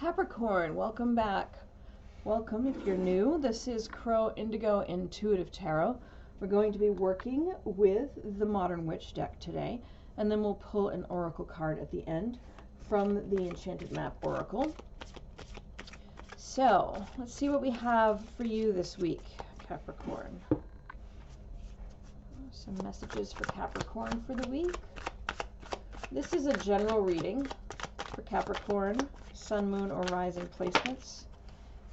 Capricorn, welcome back. Welcome if you're new. This is Crow Indigo Intuitive Tarot. We're going to be working with the Modern Witch deck today, and then we'll pull an oracle card at the end from the Enchanted Map Oracle. So, let's see what we have for you this week, Capricorn. Some messages for Capricorn for the week. This is a general reading for Capricorn, Sun, Moon, or Rising placements.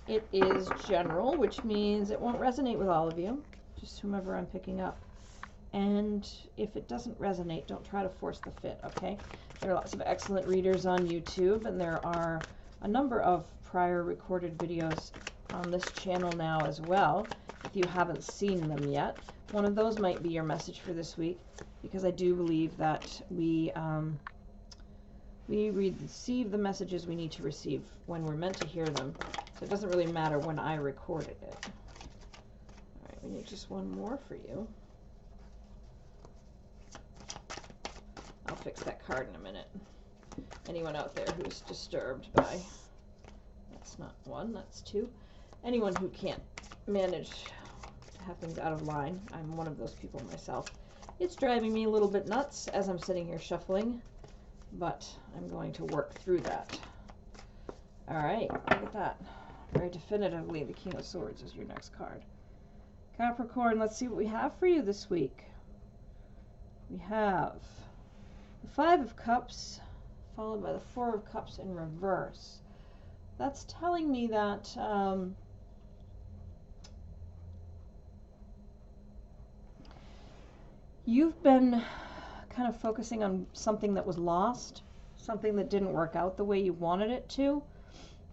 It is general, which means it won't resonate with all of you, just whomever I'm picking up. And if it doesn't resonate, don't try to force the fit, okay? There are lots of excellent readers on YouTube, and there are a number of prior recorded videos on this channel now as well, if you haven't seen them yet. One of those might be your message for this week, because I do believe that we receive the messages we need to receive when we're meant to hear them. So it doesn't really matter when I recorded it. All right, we need just one more for you. I'll fix that card in a minute. Anyone out there who's disturbed by, that's not one, that's two. Anyone who can't manage to have things out of line, I'm one of those people myself. It's driving me a little bit nuts as I'm sitting here shuffling, but I'm going to work through that. All right, look at that. Very definitively, the King of Swords is your next card. Capricorn, let's see what we have for you this week. We have the Five of Cups, followed by the Four of Cups in reverse. That's telling me that you've been kind of focusing on something that was lost, something that didn't work out the way you wanted it to.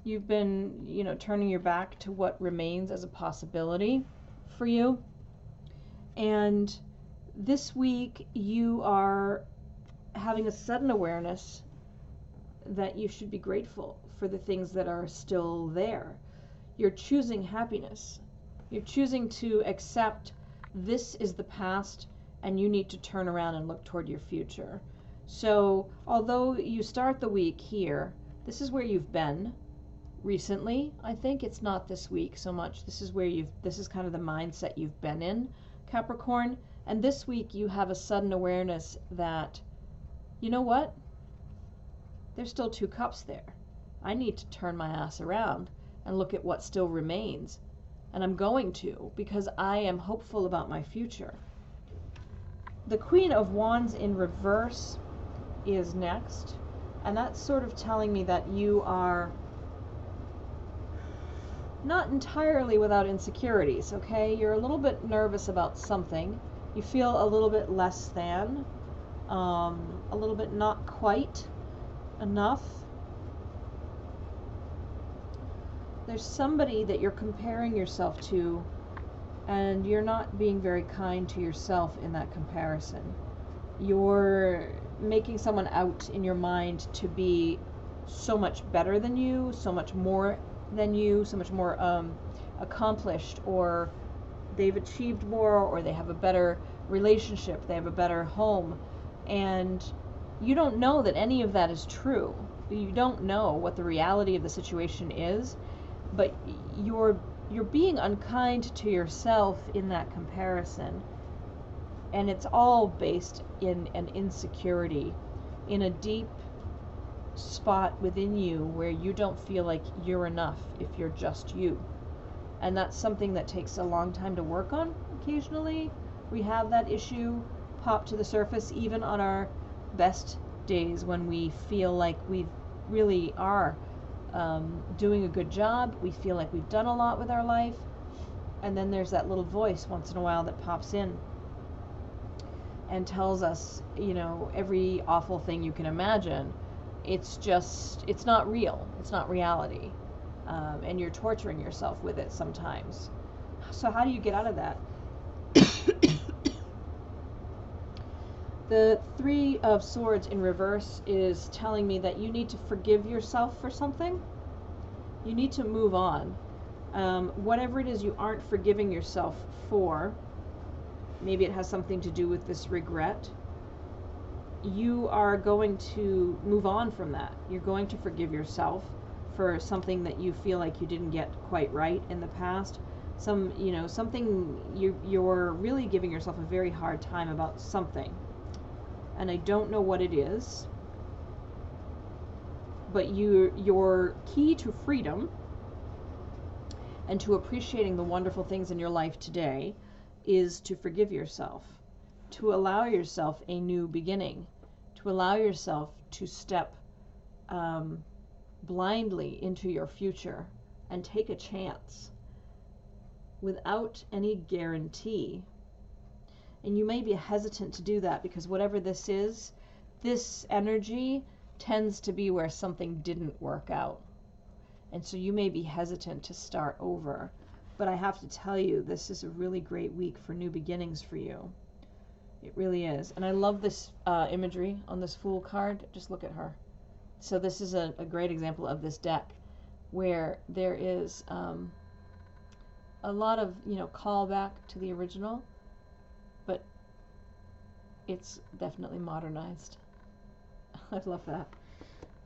You've been, turning your back to what remains as a possibility for you. And this week you are having a sudden awareness that you should be grateful for the things that are still there. You're choosing happiness. You're choosing to accept this is the past, and you need to turn around and look toward your future. So, although you start the week here, this is where you've been recently. I think it's not this week so much. This is kind of the mindset you've been in, Capricorn. And this week you have a sudden awareness that, you know what? There's still two cups there. I need to turn my ass around and look at what still remains. And I'm going to, because I am hopeful about my future. The Queen of Wands in reverse is next, and that's sort of telling me that you are not entirely without insecurities, okay? You're a little bit nervous about something. You feel a little bit less than, a little bit not quite enough. There's somebody that you're comparing yourself to, and you're not being very kind to yourself in that comparison. You're making someone out in your mind to be so much better than you, so much more than you, so much more accomplished, or they've achieved more, or they have a better relationship, they have a better home. And you don't know that any of that is true. You don't know what the reality of the situation is, but you're being unkind to yourself in that comparison, and it's all based in an insecurity, in a deep spot within you where you don't feel like you're enough if you're just you. And that's something that takes a long time to work on. Occasionally we have that issue pop to the surface, even on our best days when we feel like we really are doing a good job, we feel like we've done a lot with our life, and then there's that little voice once in a while that pops in and tells us, every awful thing you can imagine. It's not real, it's not reality, and you're torturing yourself with it sometimes. So how do you get out of that? The Three of Swords in reverse is telling me that you need to forgive yourself for something. You need to move on. Whatever it is you aren't forgiving yourself for, maybe it has something to do with this regret. You are going to move on from that. You're going to forgive yourself for something that you feel like you didn't get quite right in the past. Something you're really giving yourself a very hard time about something. And I don't know what it is, but your key to freedom and to appreciating the wonderful things in your life today is to forgive yourself, to allow yourself a new beginning, to allow yourself to step blindly into your future and take a chance without any guarantee. And you may be hesitant to do that because whatever this is, this energy tends to be where something didn't work out. And so you may be hesitant to start over. But I have to tell you, this is a really great week for new beginnings for you. It really is. And I love this imagery on this Fool card. Just look at her. So this is a great example of this deck where there is a lot of, callback to the original, but it's definitely modernized. I love that.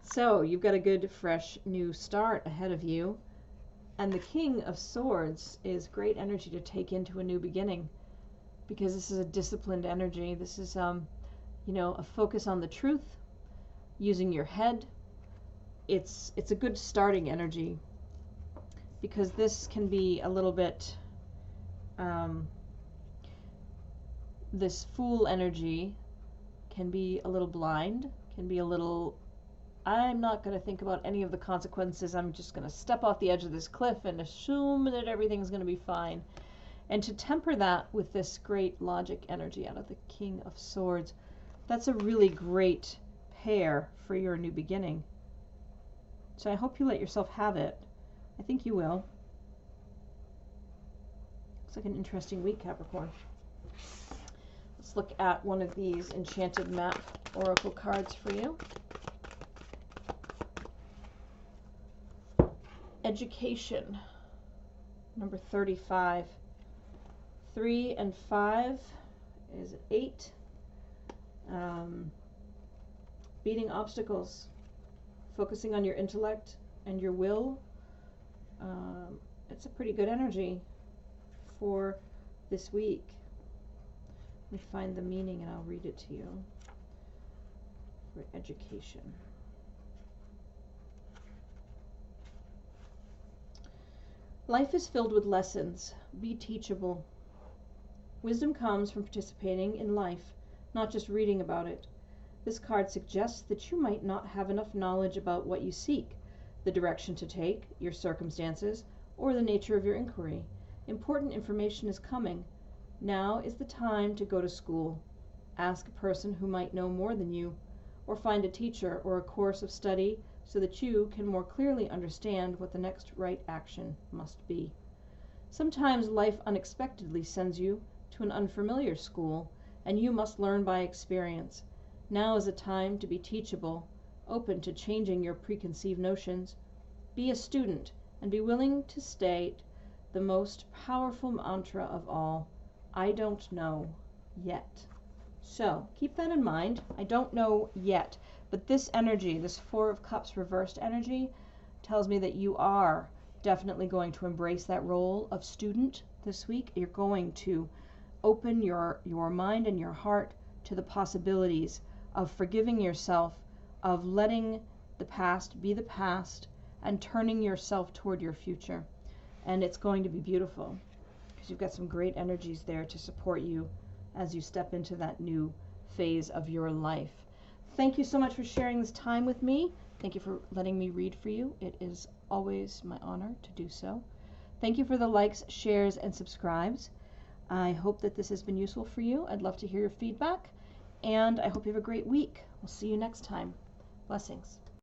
So you've got a good, fresh, new start ahead of you. And the King of Swords is great energy to take into a new beginning, because this is a disciplined energy. This is, a focus on the truth, using your head. It's a good starting energy, because this can be a little bit, this Fool energy can be a little blind, can be a little, I'm not going to think about any of the consequences. I'm just going to step off the edge of this cliff and assume that everything's going to be fine. And to temper that with this great logic energy out of the King of Swords, that's a really great pair for your new beginning. So I hope you let yourself have it. I think you will. Looks like an interesting week, Capricorn. Let's look at one of these Enchanted map oracle cards for you. Education, number 35. 3 and 5 is 8. Beating obstacles, focusing on your intellect and your will. It's a pretty good energy for this week. Let me find the meaning and I'll read it to you. For education. Life is filled with lessons. Be teachable. Wisdom comes from participating in life, not just reading about it. This card suggests that you might not have enough knowledge about what you seek, the direction to take, your circumstances, or the nature of your inquiry. Important information is coming. Now is the time to go to school. Ask a person who might know more than you, or find a teacher or a course of study so that you can more clearly understand what the next right action must be. Sometimes life unexpectedly sends you to an unfamiliar school, and you must learn by experience. Now is a time to be teachable, open to changing your preconceived notions. Be a student and be willing to state the most powerful mantra of all: I don't know yet. So keep that in mind. I don't know yet. But this energy, this Four of Cups reversed energy, tells me that you are definitely going to embrace that role of student this week. You're going to open your mind and your heart to the possibilities of forgiving yourself, of letting the past be the past, and turning yourself toward your future. And it's going to be beautiful, because you've got some great energies there to support you as you step into that new phase of your life. Thank you so much for sharing this time with me. Thank you for letting me read for you. It is always my honor to do so. Thank you for the likes, shares, and subscribes. I hope that this has been useful for you. I'd love to hear your feedback, and I hope you have a great week. We'll see you next time. Blessings.